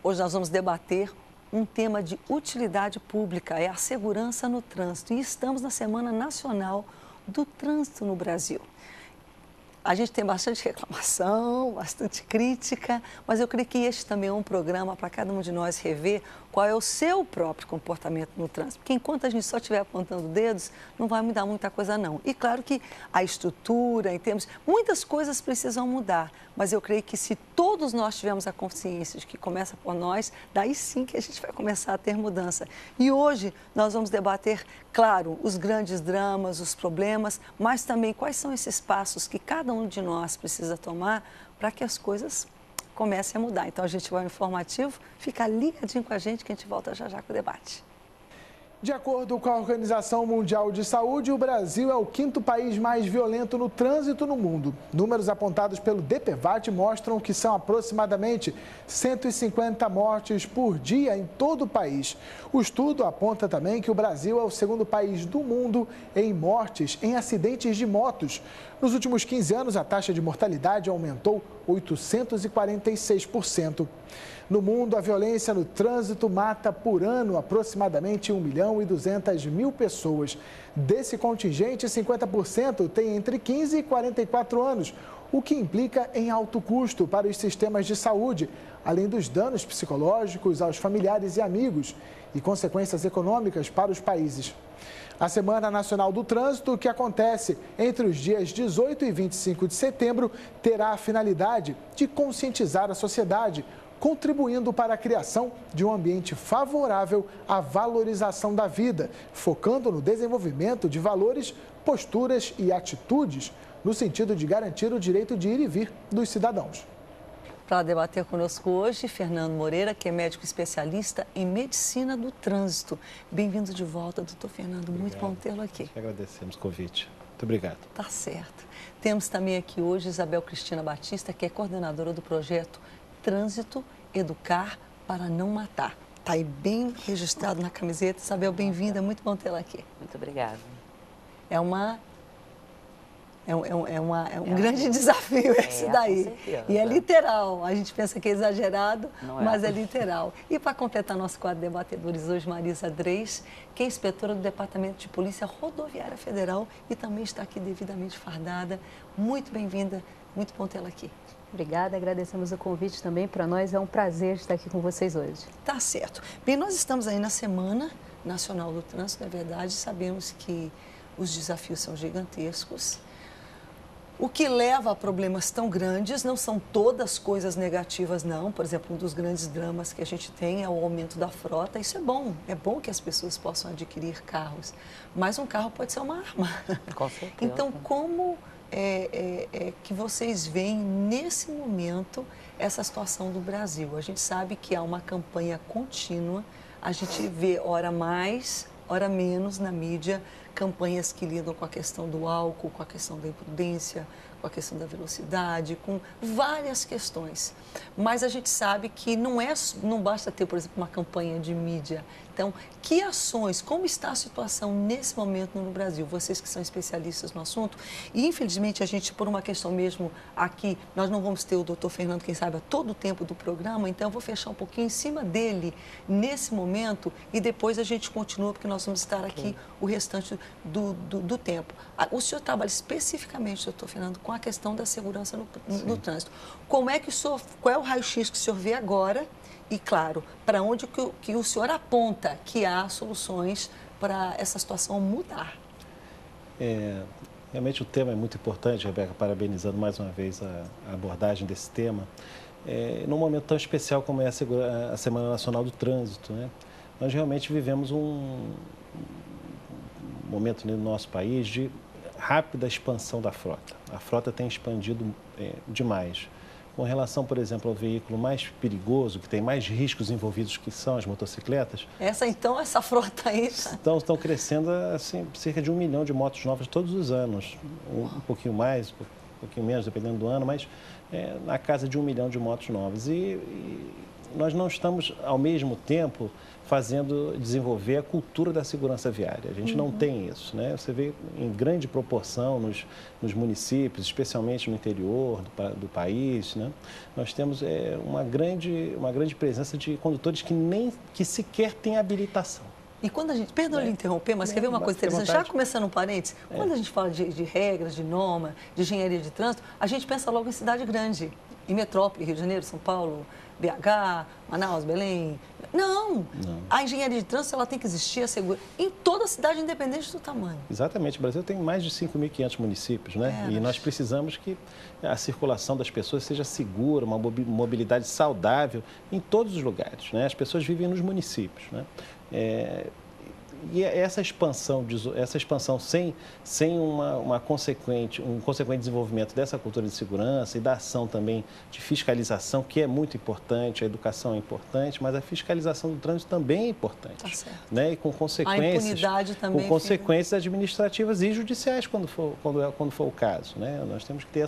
Hoje nós vamos debater um tema de utilidade pública, é a segurança no trânsito. E estamos na Semana Nacional do Trânsito no Brasil. A gente tem bastante reclamação, bastante crítica, mas eu creio que este também é um programa para cada um de nós rever qual é o seu próprio comportamento no trânsito. Porque enquanto a gente só estiver apontando dedos, não vai mudar muita coisa não. E claro que a estrutura, em termos, muitas coisas precisam mudar, mas eu creio que se todos nós tivermos a consciência de que começa por nós, daí sim que a gente vai começar a ter mudança. E hoje nós vamos debater, claro, os grandes dramas, os problemas, mas também quais são esses passos que cada um de nós precisa tomar para que as coisas comecem a mudar. Então a gente vai ao informativo, fica ligadinho com a gente que a gente volta já já com o debate. De acordo com a Organização Mundial de Saúde, o Brasil é o 5º país mais violento no trânsito no mundo. Números apontados pelo DPVAT mostram que são aproximadamente 150 mortes por dia em todo o país. O estudo aponta também que o Brasil é o 2º país do mundo em mortes em acidentes de motos. Nos últimos 15 anos, a taxa de mortalidade aumentou 846%. No mundo, a violência no trânsito mata por ano aproximadamente 1.200.000 pessoas. Desse contingente, 50% tem entre 15 e 44 anos, o que implica em alto custo para os sistemas de saúde, além dos danos psicológicos aos familiares e amigos e consequências econômicas para os países. A Semana Nacional do Trânsito, que acontece entre os dias 18 e 25 de setembro, terá a finalidade de conscientizar a sociedade, contribuindo para a criação de um ambiente favorável à valorização da vida, focando no desenvolvimento de valores, posturas e atitudes, no sentido de garantir o direito de ir e vir dos cidadãos. Para debater conosco hoje, Fernando Moreira, que é médico especialista em medicina do trânsito. Bem-vindo de volta, doutor Fernando. Obrigado. Muito bom tê-lo aqui. Agradecemos o convite. Muito obrigado. Tá certo. Temos também aqui hoje Isabel Cristina Batista, que é coordenadora do projeto Trânsito, Educar para Não Matar. Está aí bem registrado na camiseta. Isabel, bem-vinda, muito bom tê-la aqui. Muito obrigada. É um grande desafio esse daí. Com certeza. E é literal. A gente pensa que é exagerado, mas é literal. E para completar nosso quadro de debatedores hoje, Marisa Dreis, que é inspetora do Departamento de Polícia Rodoviária Federal e também está aqui devidamente fardada. Muito bem-vinda, muito bom tê-la aqui. Obrigada, agradecemos o convite também. Para nós é um prazer estar aqui com vocês hoje. Tá certo. Bem, nós estamos aí na Semana Nacional do Trânsito, é verdade, sabemos que os desafios são gigantescos. O que leva a problemas tão grandes não são todas coisas negativas, não. Por exemplo, um dos grandes dramas que a gente tem é o aumento da frota. Isso é bom que as pessoas possam adquirir carros, mas um carro pode ser uma arma. Com certeza. Então, como que vocês veem nesse momento essa situação do Brasil? A gente sabe que há uma campanha contínua, a gente vê hora mais, hora menos na mídia, campanhas que lidam com a questão do álcool, com a questão da imprudência, com a questão da velocidade, com várias questões. Mas a gente sabe que não basta ter, por exemplo, uma campanha de mídia. Então, que ações, como está a situação nesse momento no Brasil? Vocês que são especialistas no assunto. E, infelizmente, a gente, por uma questão mesmo aqui, nós não vamos ter o doutor Fernando, quem sabe, todo o tempo do programa, então eu vou fechar um pouquinho em cima dele nesse momento e depois a gente continua, porque nós vamos estar aqui o restante do tempo. O senhor trabalha especificamente, doutor Fernando, com a questão da segurança no trânsito. Qual é o raio-x que o senhor vê agora? E, claro, para onde que o senhor aponta que há soluções para essa situação mudar? Realmente o tema é muito importante, Rebeca, parabenizando mais uma vez a abordagem desse tema. Num momento tão especial como é a Semana Nacional do Trânsito, né? Nós realmente vivemos um momento no nosso país de rápida expansão da frota. A frota tem expandido demais. Com relação, por exemplo, ao veículo mais perigoso, que tem mais riscos envolvidos, que são as motocicletas. Essa frota aí... Estão crescendo assim, cerca de 1 milhão de motos novas todos os anos. Um pouquinho mais, um pouquinho menos, dependendo do ano, mas na casa de 1 milhão de motos novas. E nós não estamos, ao mesmo tempo, desenvolver a cultura da segurança viária. A gente não tem isso, né? Você vê em grande proporção nos municípios, especialmente no interior do país, né? Nós temos uma grande presença de condutores que sequer têm habilitação. E quando a gente, perdão lhe interromper, mas quer ver uma coisa interessante? Já começando um parênteses, quando a gente fala de regras, de norma, de engenharia de trânsito, a gente pensa logo em cidade grande, em metrópole, Rio de Janeiro, São Paulo, BH, Manaus, Belém. Não. A engenharia de trânsito ela tem que existir, em toda cidade, independente do tamanho. Exatamente. O Brasil tem mais de 5.500 municípios, né? E nós precisamos que a circulação das pessoas seja segura, uma mobilidade saudável em todos os lugares, né? As pessoas vivem nos municípios, né? E essa expansão sem um consequente desenvolvimento dessa cultura de segurança e da ação também de fiscalização, que é muito importante, a educação é importante, mas a fiscalização do trânsito também é importante. Tá certo. Né? E com consequências, a impunidade também consequências administrativas e judiciais, quando for o caso. Né? Nós temos que ter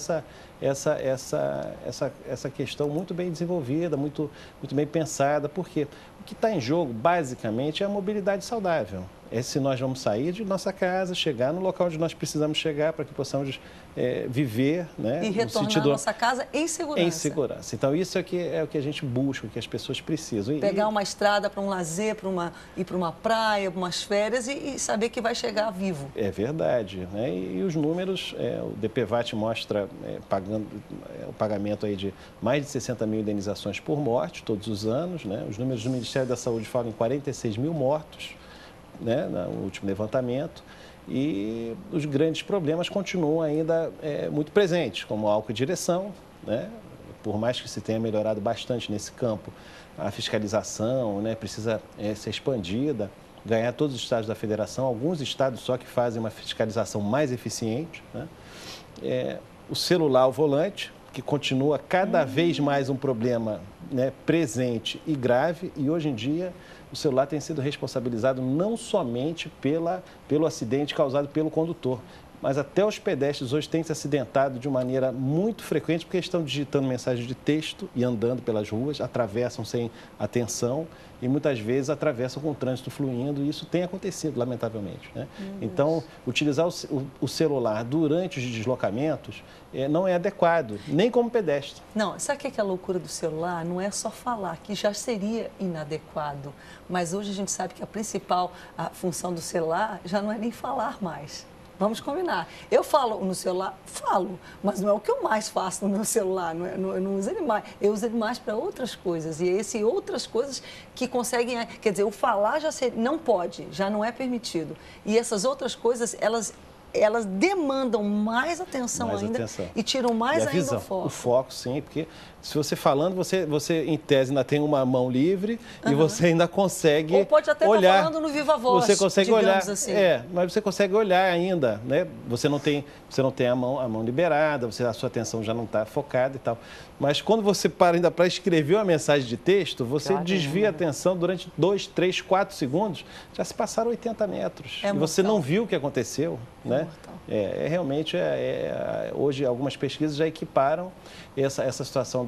essa questão muito bem desenvolvida, muito bem pensada, porque o que está em jogo, basicamente, é a mobilidade saudável. É se nós vamos sair de nossa casa, chegar no local onde nós precisamos chegar para que possamos viver, né, e retornar à nossa casa em segurança. Em segurança. Então, isso é o que a gente busca, o que as pessoas precisam. Pegar uma estrada para um lazer, ir para uma praia, para umas férias e saber que vai chegar vivo. É verdade. Né? E os números, o DPVAT mostra o pagamento aí de mais de 60 mil indenizações por morte todos os anos. Né? Os números do Ministério da Saúde falam em 46 mil mortos, né, no último levantamento, e os grandes problemas continuam ainda muito presentes, como álcool e direção, né? Por mais que se tenha melhorado bastante nesse campo, a fiscalização, né, precisa ser expandida, ganhar todos os estados da federação, alguns estados só que fazem uma fiscalização mais eficiente, né? O celular ao volante, que continua cada vez mais um problema, né, presente e grave, e hoje em dia o celular tem sido responsabilizado não somente pelo acidente causado pelo condutor, mas até os pedestres hoje têm se acidentado de maneira muito frequente porque estão digitando mensagem de texto e andando pelas ruas, atravessam sem atenção e muitas vezes atravessam com o trânsito fluindo, e isso tem acontecido, lamentavelmente, né? Então, utilizar o celular durante os deslocamentos não é adequado, nem como pedestre. Não, sabe o que é a loucura do celular? Não é só falar, que já seria inadequado, mas hoje a gente sabe que a principal função do celular já não é nem falar mais. Vamos combinar. Eu falo no celular, mas não é o que eu mais faço no meu celular. Eu não uso ele mais. Eu uso ele mais para outras coisas. E outras coisas que conseguem... Quer dizer, o falar não pode, já não é permitido. E essas outras coisas, elas demandam mais atenção ainda e tiram mais ainda o foco. O foco, sim, porque se você falando, você em tese ainda tem uma mão livre e você ainda consegue olhar. Ou pode até estar falando no viva voz, você consegue olhar, assim. Mas você consegue olhar ainda, né? Você não tem a mão liberada, a sua atenção já não está focada e tal. Mas quando você para ainda para escrever uma mensagem de texto, você desvia a atenção durante 2, 3, 4 segundos, já se passaram 80 metros. E você não viu o que aconteceu, né? Realmente, hoje algumas pesquisas já equiparam essa situação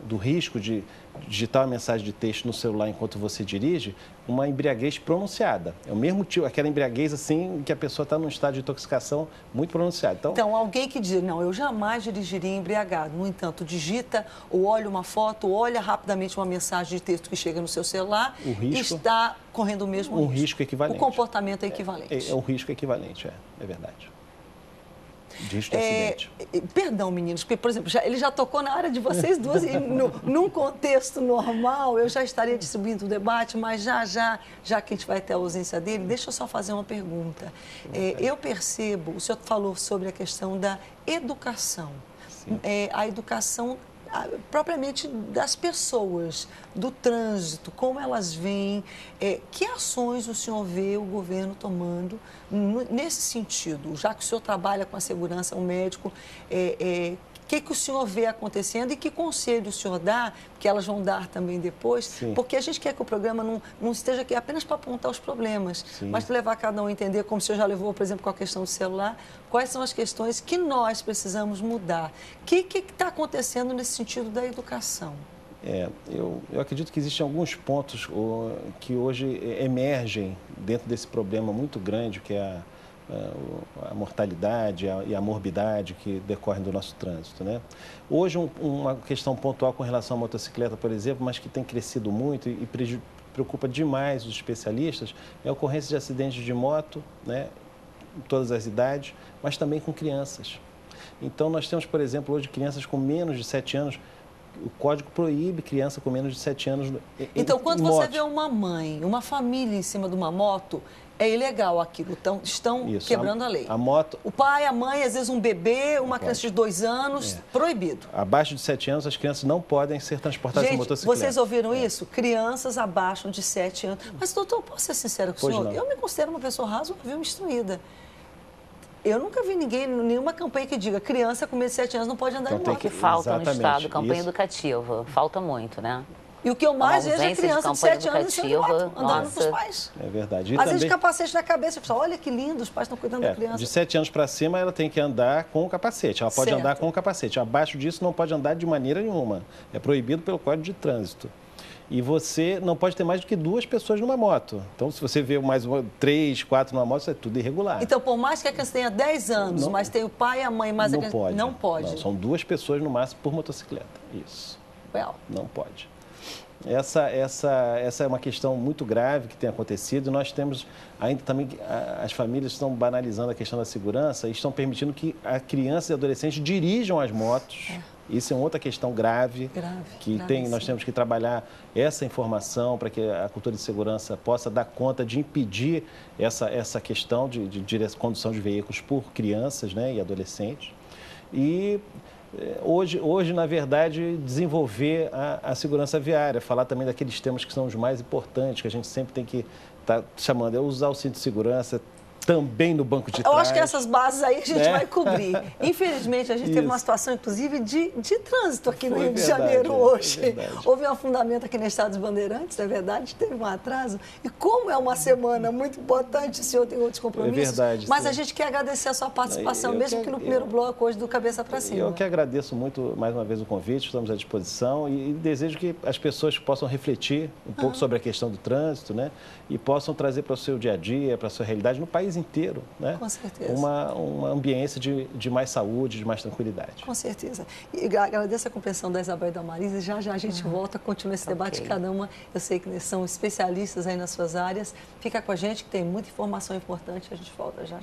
do risco de digitar uma mensagem de texto no celular enquanto você dirige, uma embriaguez pronunciada. É o mesmo tipo, aquela embriaguez assim que a pessoa está num estado de intoxicação muito pronunciado. Então, alguém que diz, não, eu jamais dirigiria embriagado. No entanto, digita ou olha uma foto, olha rapidamente uma mensagem de texto que chega no seu celular e está correndo o mesmo risco. Risco equivalente. O comportamento é equivalente. É um risco equivalente, é verdade. De risco de acidente. Perdão, meninos, porque, por exemplo, ele já tocou na área de vocês duas e num contexto normal eu já estaria distribuindo o debate, mas já que a gente vai ter a ausência dele, deixa eu só fazer uma pergunta. Eu percebo, o senhor falou sobre a questão da educação. A educação propriamente das pessoas, do trânsito, como elas veem, que ações o senhor vê o governo tomando nesse sentido? Já que o senhor trabalha com a segurança, um médico, que o senhor vê acontecendo e que conselho o senhor dá, que elas vão dar também depois, Sim. Porque a gente quer que o programa não esteja aqui apenas para apontar os problemas, Sim. mas para levar cada um a entender, como o senhor já levou, por exemplo, com a questão do celular, quais são as questões que nós precisamos mudar. O que está acontecendo nesse sentido da educação? Eu acredito que existem alguns pontos que hoje emergem dentro desse problema muito grande, que é a mortalidade e a morbidade que decorrem do nosso trânsito, né? Hoje, uma questão pontual com relação à motocicleta, por exemplo, mas que tem crescido muito e preocupa demais os especialistas, é a ocorrência de acidentes de moto, né, em todas as idades, mas também com crianças. Então, nós temos, por exemplo, hoje crianças com menos de 7 anos. O código proíbe criança com menos de 7 anos Então, quando em você motos. vê uma mãe, uma família em cima de uma moto, é ilegal aquilo. Então, estão Isso, quebrando a lei. A moto, O pai, a mãe, às vezes um bebê, uma criança de 2 anos, proibido. abaixo de 7 anos, as crianças não podem ser transportadas em Gente, motocicleta. vocês ouviram isso? Crianças abaixo de 7 anos. Mas, doutor, posso ser sincera com o Pois senhor? não. Eu me considero uma pessoa razoável instruída. Eu nunca vi nenhuma campanha que diga criança com menos de 7 anos não pode andar Então em tem moto. Que falta no Exatamente, Estado, campanha isso. educativa. Falta muito, né? E o que eu mais A vejo é ausência de criança de campanha 7 anos em cima de educativa, moto, andando com os nossa. pais. É verdade. E Às vezes de também, capacete na cabeça. Eu falo, olha que lindo, os pais estão cuidando da criança. de 7 anos para cima, ela tem que andar com o capacete. Ela pode Certo. andar com o capacete. Abaixo disso, não pode andar de maneira nenhuma. É proibido pelo Código de Trânsito. E você não pode ter mais do que 2 pessoas numa moto. Então, se você vê mais 3, 4 numa moto, isso é tudo irregular. Então, por mais que a criança tenha 10 anos, Não- mas tem o pai e a mãe, mas a não criança... pode. Não pode. Não, são 2 pessoas no máximo por motocicleta. Isso. Well, Não pode. Essa é uma questão muito grave que tem acontecido. Nós temos ainda também, as famílias estão banalizando a questão da segurança e estão permitindo que a criança e adolescentes dirijam as motos. Isso é outra questão grave, nós temos que trabalhar essa informação para que a cultura de segurança possa dar conta de impedir essa questão de condução de veículos por crianças, né, e adolescentes. E hoje, na verdade, desenvolver a segurança viária, falar também daqueles temas que são os mais importantes, que a gente sempre tem que estar chamando, é usar o cinto de segurança também no banco de trás. eu acho que essas bases aí a gente Né? vai cobrir. Infelizmente, a gente teve uma Isso. situação, inclusive, de trânsito aqui no Foi Rio de verdade, Janeiro é hoje. verdade. Houve um afundamento aqui na Estrada dos Bandeirantes, é verdade, teve um atraso. E como é uma semana muito importante, o senhor tem outros compromissos. verdade, mas sim. a gente quer agradecer a sua participação, Eu mesmo que- que no primeiro bloco hoje do Cabeça para Cima. Eu que agradeço muito, mais uma vez, o convite, estamos à disposição e desejo que as pessoas possam refletir um pouco sobre a questão do trânsito, né? E possam trazer para o seu dia a dia, para a sua realidade, no país inteiro, né? Com certeza. Uma ambiência de mais saúde, de mais tranquilidade. Com certeza. E agradeço a compreensão da Isabel e da Marisa. Já a gente volta, continua esse debate. Cada uma, eu sei que são especialistas aí nas suas áreas. Fica com a gente que tem muita informação importante. A gente volta já.